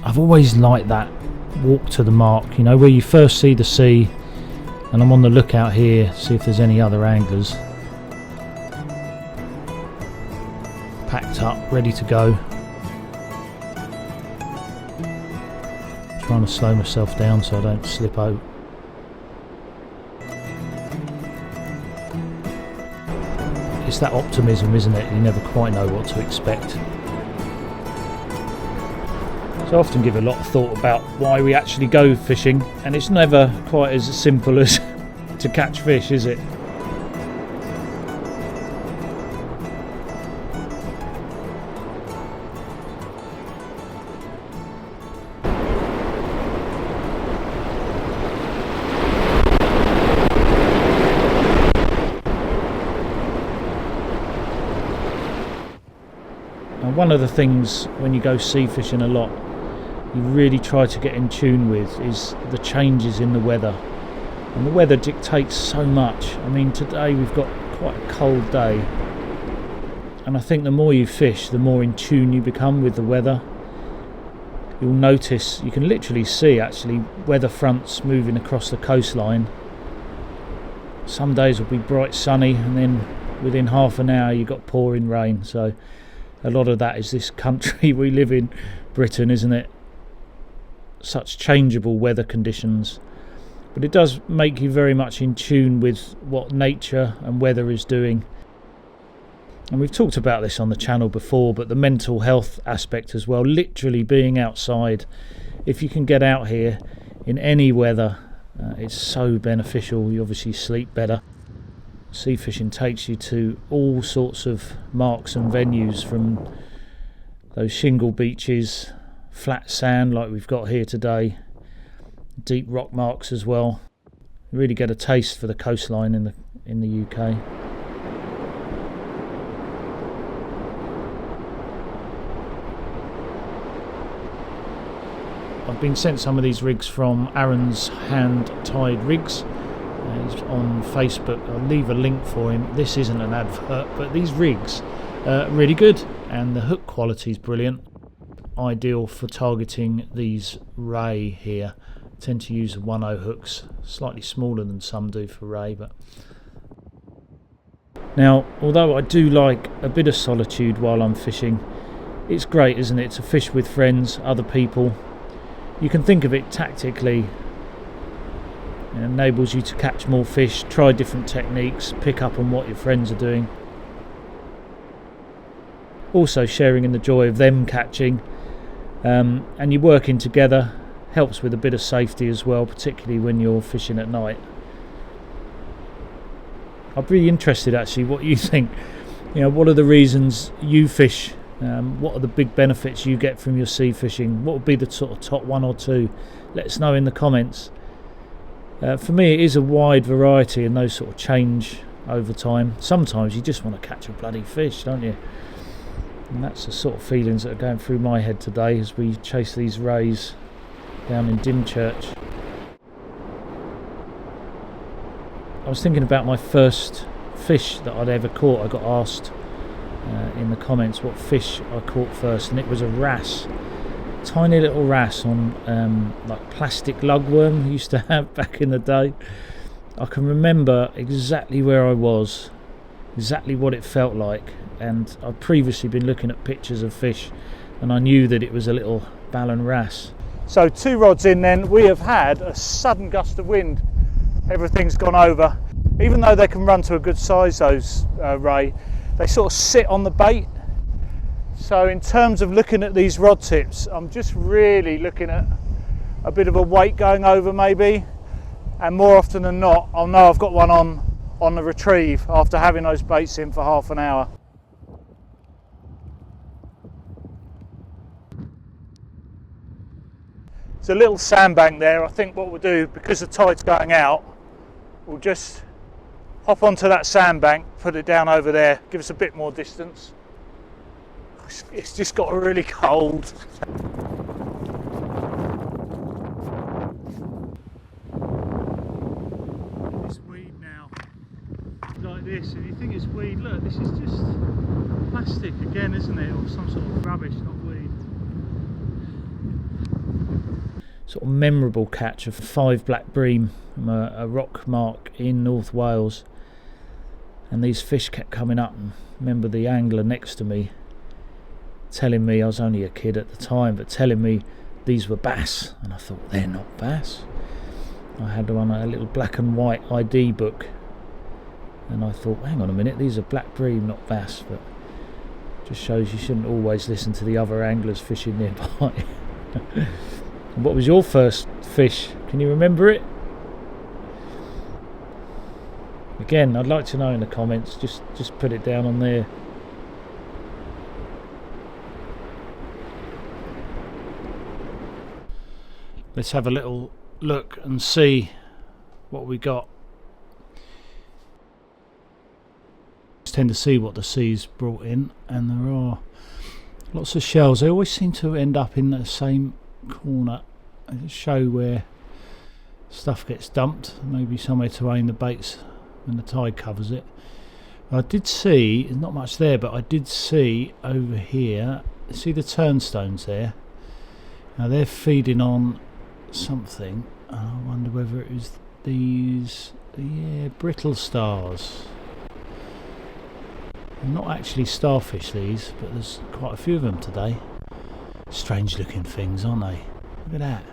I've always liked that walk to the mark, you know, where you first see the sea, and I'm on the lookout here, see if there's any other anglers. Packed up, ready to go. Trying to slow myself down so I don't slip out. It's that optimism, isn't it? You never quite know what to expect. So I often give a lot of thought about why we actually go fishing, and it's never quite as simple as to catch fish, is it? And one of the things when you go sea fishing a lot, you really try to get in tune with is the changes in the weather. And the weather dictates so much. I mean, today we've got quite a cold day, and I think the more you fish, the more in tune you become with the weather. You'll notice, you can literally see actually weather fronts moving across the coastline. Some days will be bright sunny, and then within half an hour you've got pouring rain. So a lot of that is this country we live in, Britain, isn't it? Such changeable weather conditions, but it does make you very much in tune with what nature and weather is doing. And we've talked about this on the channel before, but the mental health aspect as well, literally being outside. If you can get out here in any weather, it's so beneficial. You obviously sleep better. Sea fishing takes you to all sorts of marks and venues, from those shingle beaches, flat sand like we've got here today, deep rock marks as well. You really get a taste for the coastline in the UK. I've been sent some of these rigs from Aaron's Hand Tied Rigs. He's on Facebook. I'll leave a link for him. This isn't an advert, but these rigs are really good, and the hook quality is brilliant. Ideal for targeting these ray here. I tend to use 1/0 hooks, slightly smaller than some do for ray. But now, although I do like a bit of solitude while I'm fishing, it's great, isn't it, to fish with friends, other people. You can think of it tactically. It enables you to catch more fish, try different techniques, pick up on what your friends are doing. Also sharing in the joy of them catching, and you working together helps with a bit of safety as well, particularly when you're fishing at night. I'm really interested actually what you think. You know, what are the reasons you fish? What are the big benefits you get from your sea fishing? What would be the sort of top one or two? Let us know in the comments. For me, it is a wide variety, and those sort of change over time. Sometimes you just want to catch a bloody fish, don't you? And that's the sort of feelings that are going through my head today as we chase these rays down in Dymchurch. I was thinking about my first fish that I'd ever caught. I got asked in the comments what fish I caught first, and it was a wrasse. Tiny little wrasse on like plastic lugworm we used to have back in the day. I can remember exactly where I was, exactly what it felt like, and I'd previously been looking at pictures of fish, and I knew that it was a little ballan wrasse. So 2 rods in then, we have had a sudden gust of wind. Everything's gone over. Even though they can run to a good size, those ray, they sort of sit on the bait. So in terms of looking at these rod tips, I'm just really looking at a bit of a weight going over maybe, and more often than not I'll know I've got one on the retrieve after having those baits in for half an hour. There's a little sandbank there. I think what we'll do, because the tide's going out, we'll just hop onto that sandbank, put it down over there, give us a bit more distance. It's just got really cold. This weed now, like this, and you think it's weed, look, this is just plastic again, isn't it, or some sort of rubbish, not weed. sort of memorable catch of 5 black bream from a rock mark in North Wales, and these fish kept coming up, and I remember the angler next to me telling me, I was only a kid at the time, but telling me these were bass, and I thought, they're not bass. I had one, a little black and white ID book, and I thought, hang on a minute, these are black bream, not bass. But just shows you shouldn't always listen to the other anglers fishing nearby. What was your first fish? Can you remember it? Again, I'd like to know in the comments. Just put it down on there. Let's have a little look and see what we got. Just tend to see what the sea's brought in, and there are lots of shells. They always seem to end up in the same corner. They show where stuff gets dumped, maybe somewhere to aim the baits when the tide covers it. I did see, there's not much there, but I did see over here, see the turnstones there? Now they're feeding on something. I wonder whether it was these, yeah, brittle stars. They're not actually starfish, these, but there's quite a few of them today. Strange looking things, aren't they? Look at that.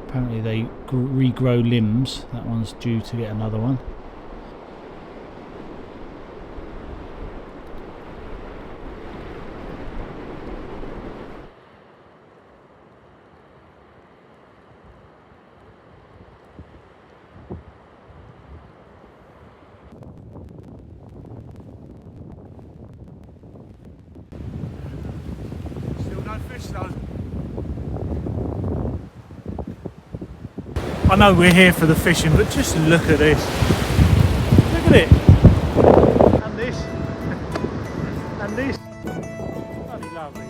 Apparently they regrow limbs. That one's due to get another one. Still no fish though. I know we're here for the fishing, but just look at this. Look at it. And this. And this. Bloody lovely.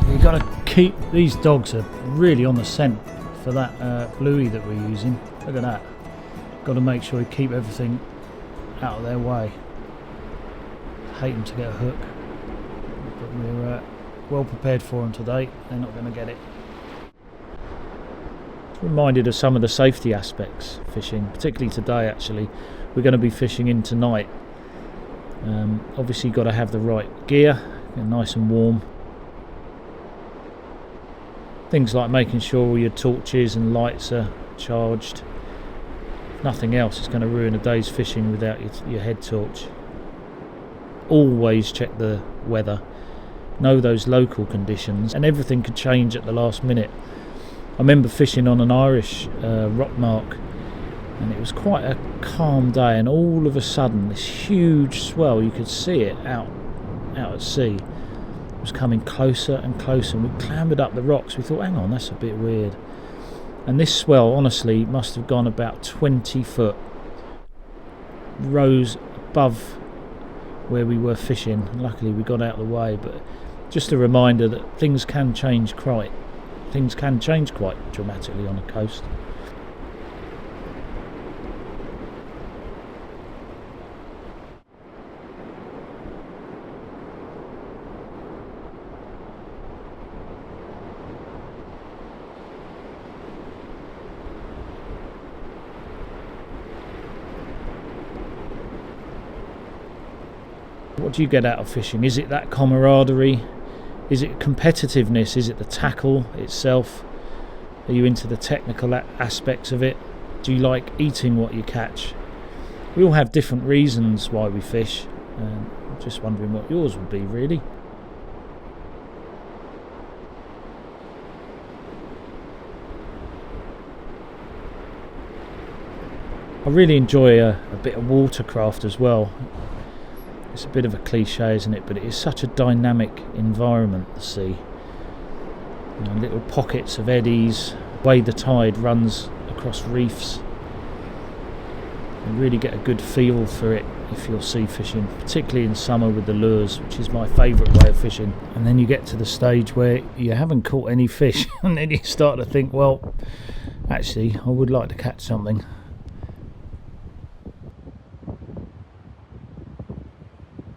You've got to keep, these dogs are really on the scent for that bluey that we're using. Look at that. Got to make sure we keep everything out of their way. Hate them to get a hook, but we're well prepared for them today. They're not going to get it. Reminded of some of the safety aspects fishing, particularly today. Actually, we're going to be fishing in tonight. Obviously, you've got to have the right gear, get nice and warm. Things like making sure all your torches and lights are charged. If nothing else, it's going to ruin a day's fishing without your head torch. Always check the weather, know those local conditions, and everything could change at the last minute. I remember fishing on an Irish rock mark, and it was quite a calm day, and all of a sudden this huge swell, you could see it out at sea, was coming closer and closer, and we clambered up the rocks. We thought, hang on, that's a bit weird. And this swell honestly must have gone about 20 foot, rose above where we were fishing. Luckily we got out of the way, but just a reminder that things can change quite dramatically on the coast. What do you get out of fishing? Is it that camaraderie? Is it competitiveness? Is it the tackle itself? Are you into the technical aspects of it? Do you like eating what you catch? We all have different reasons why we fish. I'm just wondering what yours would be, really. I really enjoy a bit of watercraft as well. It's a bit of a cliche, isn't it? But it is such a dynamic environment, the sea. You know, little pockets of eddies, the way the tide runs across reefs. You really get a good feel for it if you're sea fishing, particularly in summer with the lures, which is my favourite way of fishing. And then you get to the stage where you haven't caught any fish and then you start to think, well, actually I would like to catch something.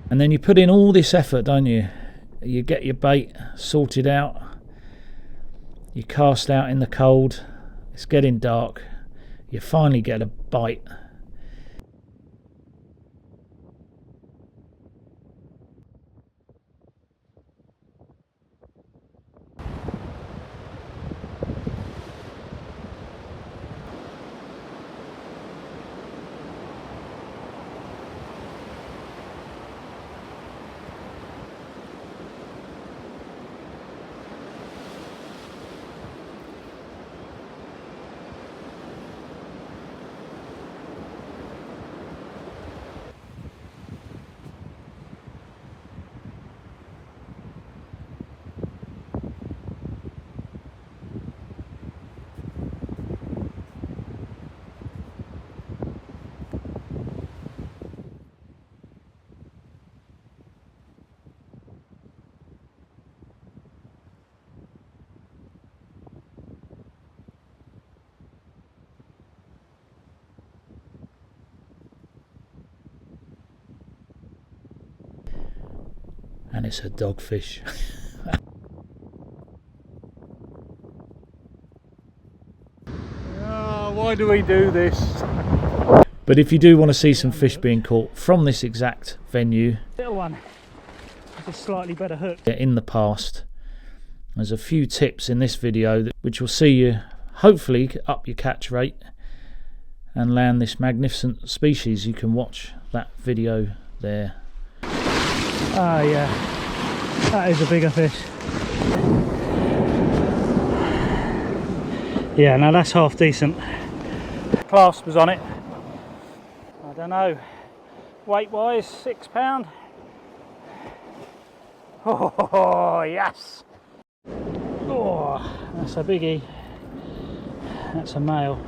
And then you put in all this effort, don't you? You get your bait sorted out, you cast out in the cold, it's getting dark, you finally get a bite. And it's a dogfish. Oh, why do we do this? But if you do want to see some fish being caught from this exact venue, Little one, just slightly better hook. in the past, there's a few tips in this video which will see you hopefully up your catch rate and land this magnificent species. You can watch that video there. Ah, yeah, that is a bigger fish. Yeah, now that's half decent. Clasp was on it. I don't know, weight wise, £6. Oh, yes. Oh, that's a biggie. That's a male.